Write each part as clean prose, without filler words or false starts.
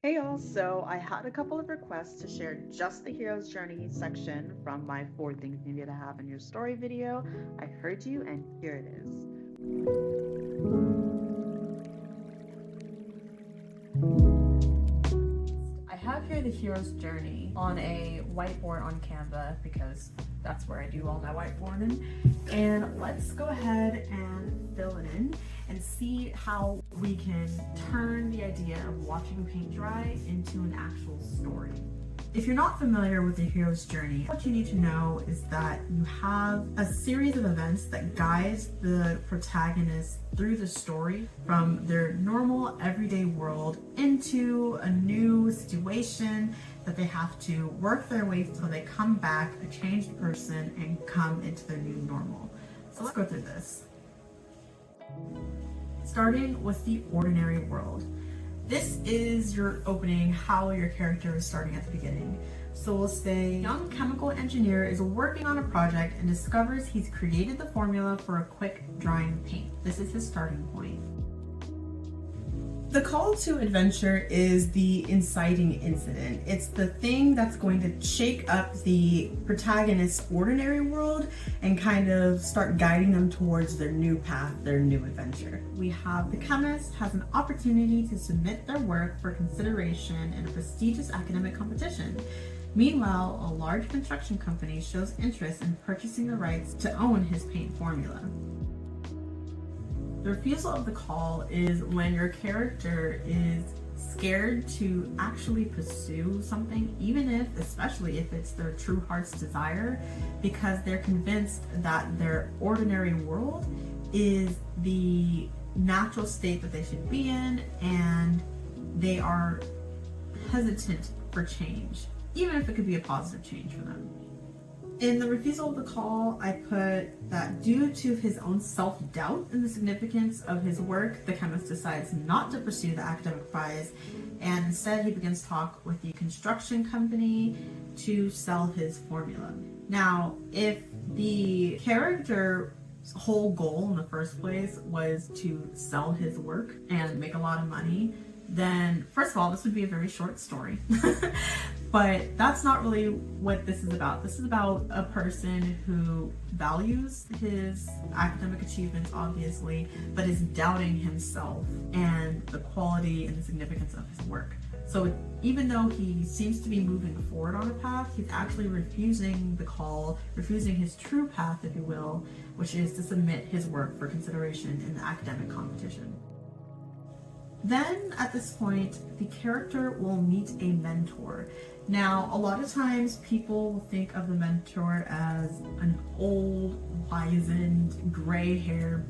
Hey y'all, so I had a couple of requests to share just the hero's journey section from my 4 things you need to have in your story video. I heard you and here it is. I have here the hero's journey on a whiteboard on Canva because that's where I do all my whiteboarding. And let's go ahead and fill it in and see how we can turn the idea of watching paint dry into an actual story. If you're not familiar with the hero's journey, what you need to know is that you have a series of events that guides the protagonist through the story from their normal everyday world into a new situation that they have to work their way until they come back a changed person and come into their new normal. So let's go through this. Starting with the ordinary world. This is your opening, how your character is starting at the beginning. So we'll say, young chemical engineer is working on a project and discovers he's created the formula for a quick drying paint. This is his starting point. The call to adventure is the inciting incident. It's the thing that's going to shake up the protagonist's ordinary world and kind of start guiding them towards their new path, their new adventure. We have the chemist has an opportunity to submit their work for consideration in a prestigious academic competition. Meanwhile, a large construction company shows interest in purchasing the rights to own his paint formula. The refusal of the call is when your character is scared to actually pursue something, even if, especially if it's their true heart's desire, because they're convinced that their ordinary world is the natural state that they should be in, and they are hesitant for change, even if it could be a positive change for them. In the refusal of the call, I put that due to his own self-doubt in the significance of his work, the chemist decides not to pursue the academic prize, and instead he begins talk with the construction company to sell his formula. Now, if the character's whole goal in the first place was to sell his work and make a lot of money, then first of all, this would be a very short story. But that's not really what this is about. This is about a person who values his academic achievements, obviously, but is doubting himself and the quality and the significance of his work. So even though he seems to be moving forward on a path, he's actually refusing the call, refusing his true path, if you will, which is to submit his work for consideration in the academic competition. Then, at this point, the character will meet a mentor. Now, a lot of times people will think of the mentor as an old, wizened, gray-haired,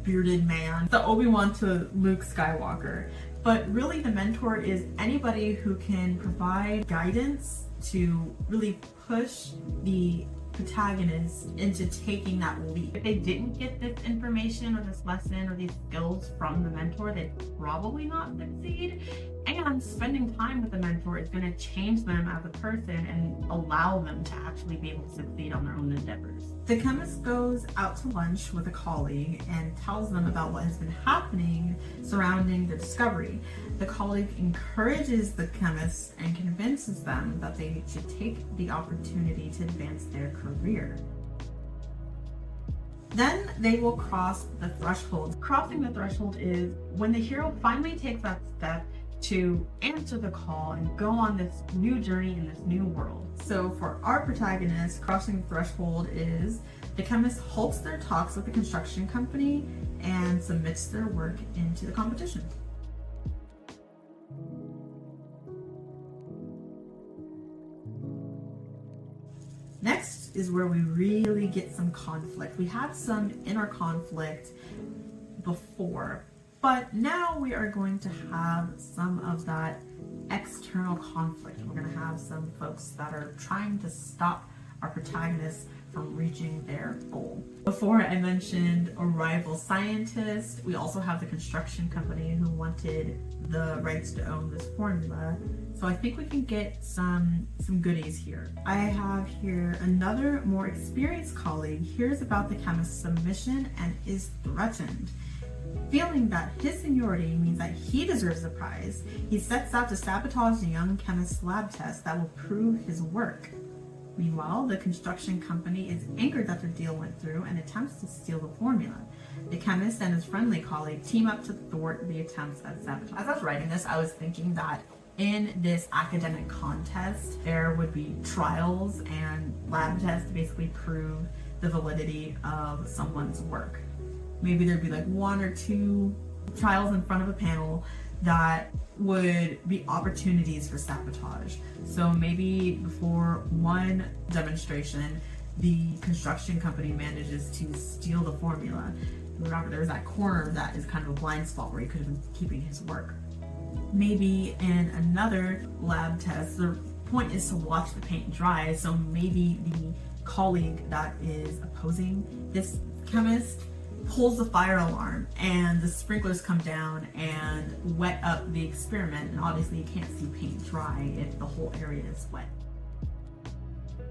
bearded man, the Obi-Wan to Luke Skywalker. But really, the mentor is anybody who can provide guidance to really push the protagonist into taking that leap. If they didn't get this information or this lesson or these skills from the mentor, they'd probably not succeed. And spending time with the mentor is going to change them as a person and allow them to actually be able to succeed on their own endeavors. The chemist goes out to lunch with a colleague and tells them about what has been happening surrounding the discovery. The colleague encourages the chemist and convinces them that they should take the opportunity to advance their career. Then they will cross the threshold. Crossing the threshold is when the hero finally takes that step to answer the call and go on this new journey in this new world. So for our protagonist, crossing the threshold is the chemist halts their talks with the construction company and submits their work into the competition. Next is where we really get some conflict. We had some inner conflict before, but now we are going to have some of that external conflict. We're going to have some folks that are trying to stop our protagonists from reaching their goal. Before I mentioned a rival scientist, we also have the construction company who wanted the rights to own this formula. So I think we can get some goodies here. I have here another more experienced colleague hears about the chemist's submission and is threatened. Feeling that his seniority means that he deserves the prize, he sets out to sabotage the young chemist's lab test that will prove his work. Meanwhile, the construction company is angered that their deal went through and attempts to steal the formula. The chemist and his friendly colleague team up to thwart the attempts at sabotage. As I was writing this, I was thinking that in this academic contest, there would be trials and lab tests to basically prove the validity of someone's work. Maybe there'd be like 1 or 2 trials in front of a panel that would be opportunities for sabotage. So maybe before one demonstration, the construction company manages to steal the formula. Remember, there's that corner that is kind of a blind spot where he could have been keeping his work. Maybe in another lab test, the point is to watch the paint dry, so maybe the colleague that is opposing this chemist pulls the fire alarm and the sprinklers come down and wet up the experiment, and obviously you can't see paint dry if the whole area is wet.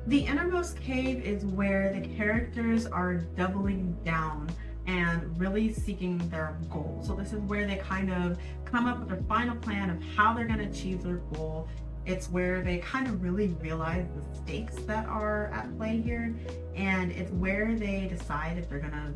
The innermost cave is where the characters are doubling down and really seeking their goal. So this is where they kind of come up with their final plan of how they're going to achieve their goal. It's where they kind of really realize the stakes that are at play here, and it's where they decide if they're going to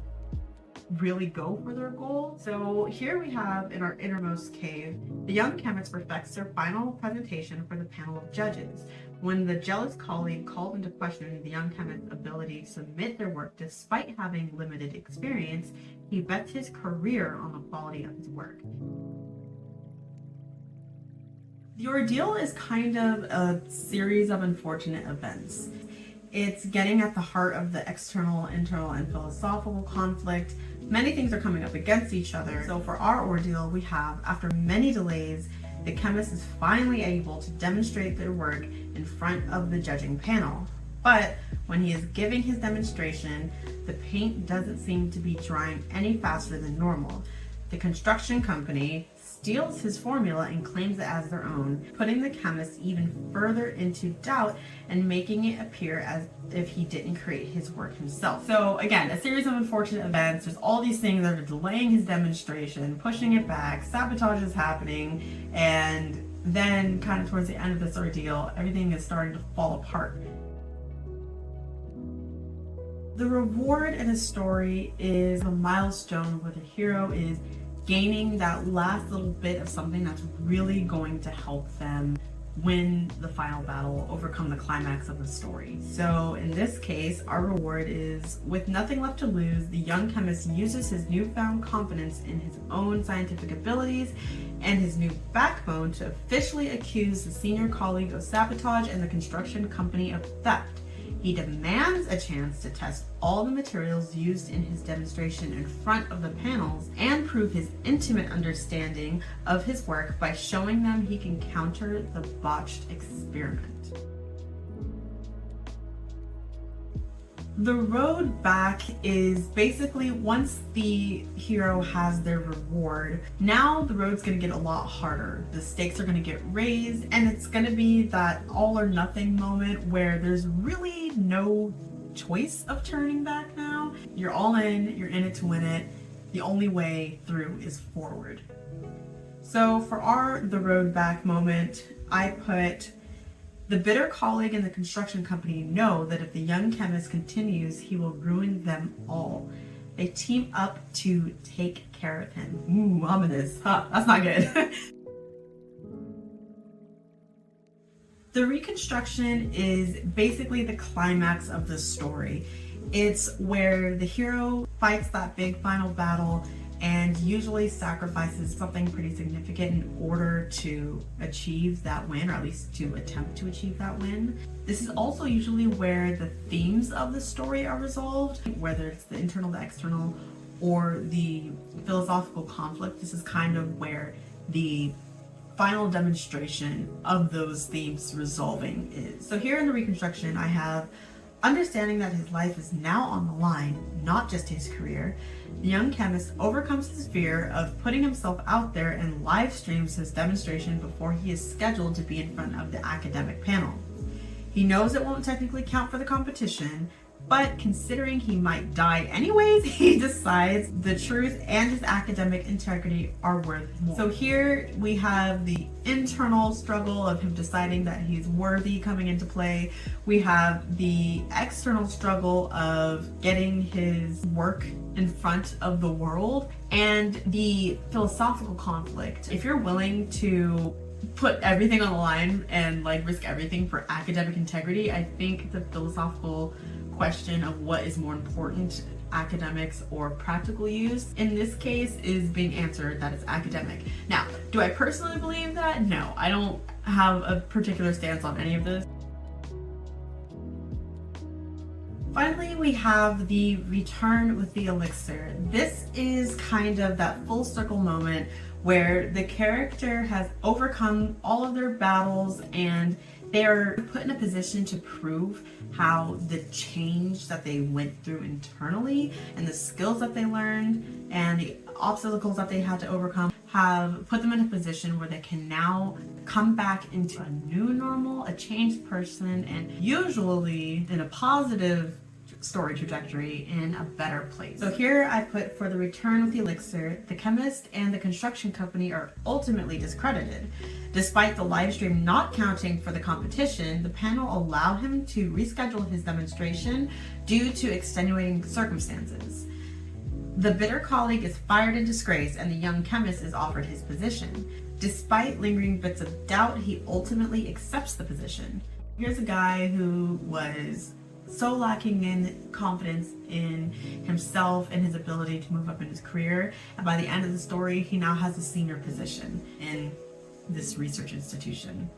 really go for their goal. So here we have in our innermost cave, the young chemist perfects their final presentation for the panel of judges. When the jealous colleague called into question the young chemist's ability to submit their work despite having limited experience, he bets his career on the quality of his work. The ordeal is kind of a series of unfortunate events. It's getting at the heart of the external, internal, and philosophical conflict. Many things are coming up against each other. So for our ordeal, we have, after many delays, the chemist is finally able to demonstrate their work in front of the judging panel. But when he is giving his demonstration, the paint doesn't seem to be drying any faster than normal. The construction company steals his formula and claims it as their own, putting the chemist even further into doubt and making it appear as if he didn't create his work himself. So again, a series of unfortunate events. There's all these things that are delaying his demonstration, pushing it back, sabotage is happening, and then kind of towards the end of this ordeal, everything is starting to fall apart. The reward in a story is a milestone where the hero is gaining that last little bit of something that's really going to help them win the final battle, overcome the climax of the story. So in this case, our reward is, with nothing left to lose, the young chemist uses his newfound confidence in his own scientific abilities and his new backbone to officially accuse the senior colleague of sabotage and the construction company of theft. He demands a chance to test all the materials used in his demonstration in front of the panels and prove his intimate understanding of his work by showing them he can counter the botched experiment. The road back is basically, once the hero has their reward, now the road's going to get a lot harder. The stakes are going to get raised, and it's going to be that all or nothing moment where there's really no choice of turning back now. You're all in, you're in it to win it. The only way through is forward. So for the road back moment, I put: the bitter colleague and the construction company know that if the young chemist continues, he will ruin them all. They team up to take care of him. Ooh, ominous. Huh, that's not good. The reconstruction is basically the climax of the story. It's where the hero fights that big final battle and usually sacrifices something pretty significant in order to achieve that win, or at least to attempt to achieve that win. This is also usually where the themes of the story are resolved, whether it's the internal, the external, or the philosophical conflict. This is kind of where the final demonstration of those themes resolving is. So here in the reconstruction, I have understanding that his life is now on the line, not just his career. The young chemist overcomes his fear of putting himself out there and live streams his demonstration before he is scheduled to be in front of the academic panel. He knows it won't technically count for the competition, But considering he might die anyways, he decides the truth and his academic integrity are worth more. So here we have the internal struggle of him deciding that he's worthy coming into play. We have the external struggle of getting his work in front of the world, and the philosophical conflict. If you're willing to put everything on the line and like risk everything for academic integrity, I think the philosophical question of what is more important, academics or practical use, in this case is being answered that it's academic. Now, do I personally believe that? No, I don't have a particular stance on any of this. Finally, we have the return with the elixir. This is kind of that full circle moment where the character has overcome all of their battles and they're put in a position to prove how the change that they went through internally and the skills that they learned and the obstacles that they had to overcome have put them in a position where they can now come back into a new normal, a changed person, and usually in a positive story trajectory in a better place. So here I put, for the return with the elixir, the chemist and the construction company are ultimately discredited. Despite the live stream not counting for the competition, the panel allowed him to reschedule his demonstration due to extenuating circumstances. The bitter colleague is fired in disgrace and the young chemist is offered his position. Despite lingering bits of doubt, he ultimately accepts the position. Here's a guy who was so lacking in confidence in himself and his ability to move up in his career, and by the end of the story he now has a senior position in this research institution.